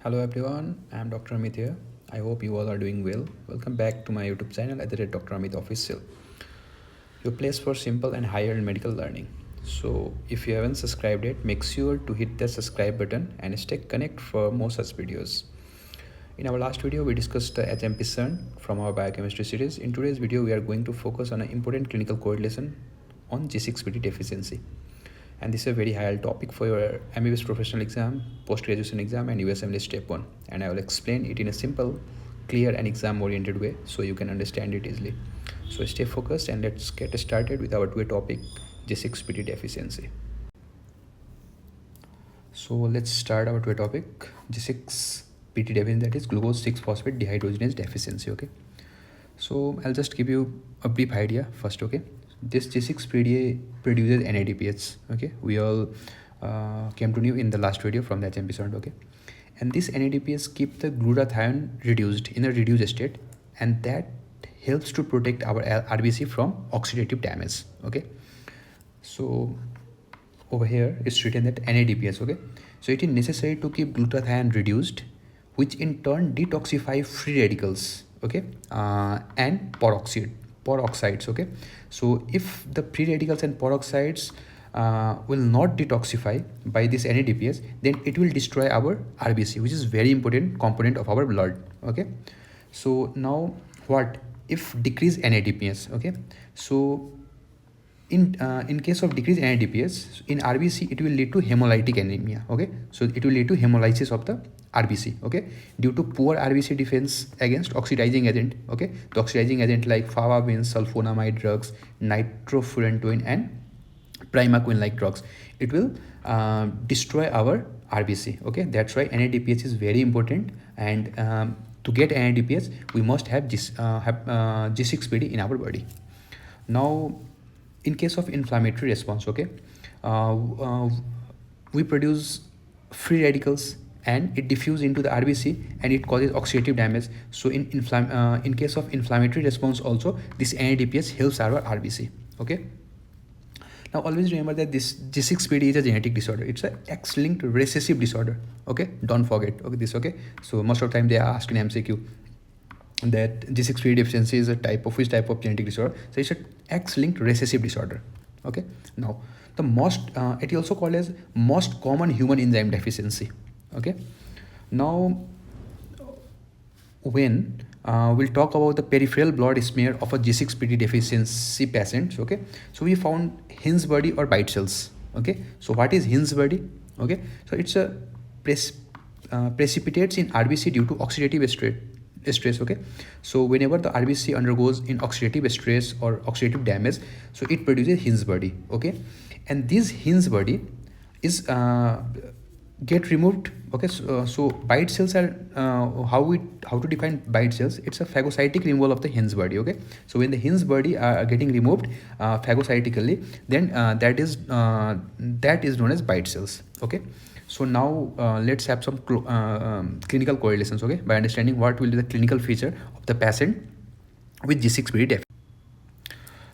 Hello everyone, I am Dr. Amit here. I hope you all are doing well. Welcome back to my YouTube channel at the rate Dr. Amit Official, your place for simple and higher medical learning. So if you haven't subscribed yet, make sure to hit the subscribe button and stay connected for more such videos. In our last video, we discussed the HMP CERN from our biochemistry series. In today's video, we are going to focus on an important clinical correlation on G6PD deficiency. And this is a very high topic for your MBBS professional exam, post-graduation exam and USMLE step 1. And I will explain it in a simple, clear and exam-oriented way so you can understand it easily. So stay focused and let's get started with our today topic, G6PD deficiency. So let's start our today topic, G6PD deficiency, that is glucose 6-phosphate dehydrogenase deficiency. Okay. So I'll just give you a brief idea first. Okay. This G6PD produces NADPH. Okay, we all came to know in the last video from that episode. Okay, and this NADPH keep the glutathione reduced in a reduced state, and that helps to protect our RBC from oxidative damage. Okay, so over here it's written that NADPH. Okay, so it is necessary to keep glutathione reduced, which in turn detoxify free radicals. Okay, and peroxides. Okay, so if the free radicals and peroxides will not detoxify by this NADPH, then it will destroy our RBC, which is very important component of our blood. Okay, so now what if decrease NADPH? Okay, so in case of decreased NADPH in RBC, it will lead to hemolytic anemia. Okay, so it will lead to hemolysis of the RBC. Okay, due to poor RBC defense against oxidizing agent. Okay, the oxidizing agent like favavin, sulfonamide drugs, nitrofurantoin and primaquine like drugs, it will destroy our RBC. Okay, that's why NADPH is very important, and to get NADPH we must have G6PD in our body. Now in case of inflammatory response, okay, we produce free radicals and it diffuse into the RBC and it causes oxidative damage. So in case of inflammatory response also, this NADPH helps our RBC. Okay, now always remember that this G6PD is a genetic disorder. It's a X-linked recessive disorder. Okay, don't forget. Okay, this. Okay, so most of the time they are asked in MCQ that G6PD deficiency is a type of which type of genetic disorder. So it's a X-linked recessive disorder. Okay, now the most it is also called as most common human enzyme deficiency. Okay, now when we'll talk about the peripheral blood smear of a G6PD deficiency patient. Okay, so we found Hinge body or bite cells. Okay, so what is Hinge body? Okay, so it's a precipitates in RBC due to oxidative stress. Okay, so whenever the RBC undergoes in oxidative stress or oxidative damage, so it produces Hinge body. Okay, and this Hinge body is get removed. Okay, so bite cells are how to define bite cells. It's a phagocytic removal of the Hinge body. Okay, so when the Hinge body are getting removed phagocytically, then that is known as bite cells. Okay, so now let's have some clinical correlations. Okay, by understanding what will be the clinical feature of the patient with G6PD deficiency.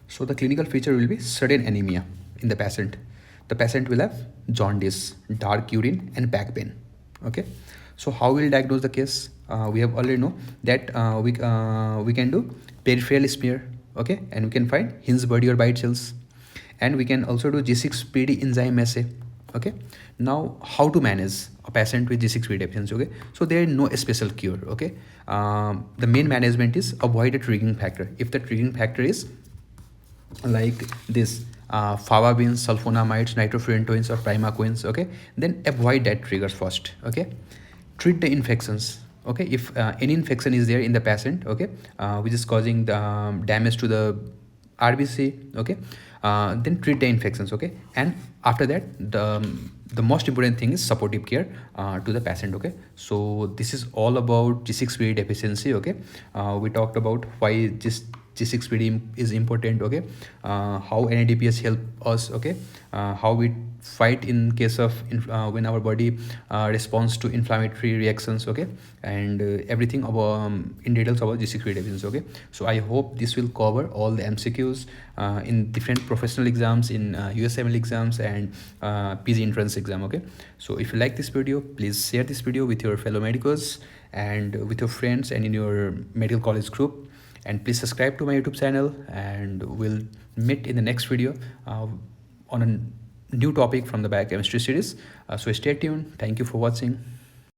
So the clinical feature will be sudden anemia in the patient. The patient will have jaundice, dark urine and back pain. Okay, so how we'll diagnose the case? We have already know that we can do peripheral smear. Okay, and we can find Hinge body or bite cells, and we can also do G6PD enzyme assay. Okay, now how to manage a patient with G6PD deficiency? Okay, so there is no special cure. Okay, the main management is avoid a triggering factor. If the triggering factor is like this favavins, sulfonamides, nitrofurantoins or primaquines, okay, then avoid that triggers first. Okay, treat the infections. Okay, if any infection is there in the patient, okay, which is causing the damage to the RBC, okay, then treat the infections. Okay, and after that the most important thing is supportive care to the patient. Okay, so this is all about G6PD deficiency. Okay, we talked about why G6PD is important. Okay, how NADPH help us. Okay, how it fight in case of when our body responds to inflammatory reactions, okay, and everything about in details about G6PD deficiency, okay. So I hope this will cover all the MCQs in different professional exams, in USML exams and PG entrance exam, okay. So if you like this video, please share this video with your fellow medicos and with your friends and in your medical college group, and please subscribe to my YouTube channel, and we'll meet in the next video on a new topic from the biochemistry series. So stay tuned. Thank you for watching.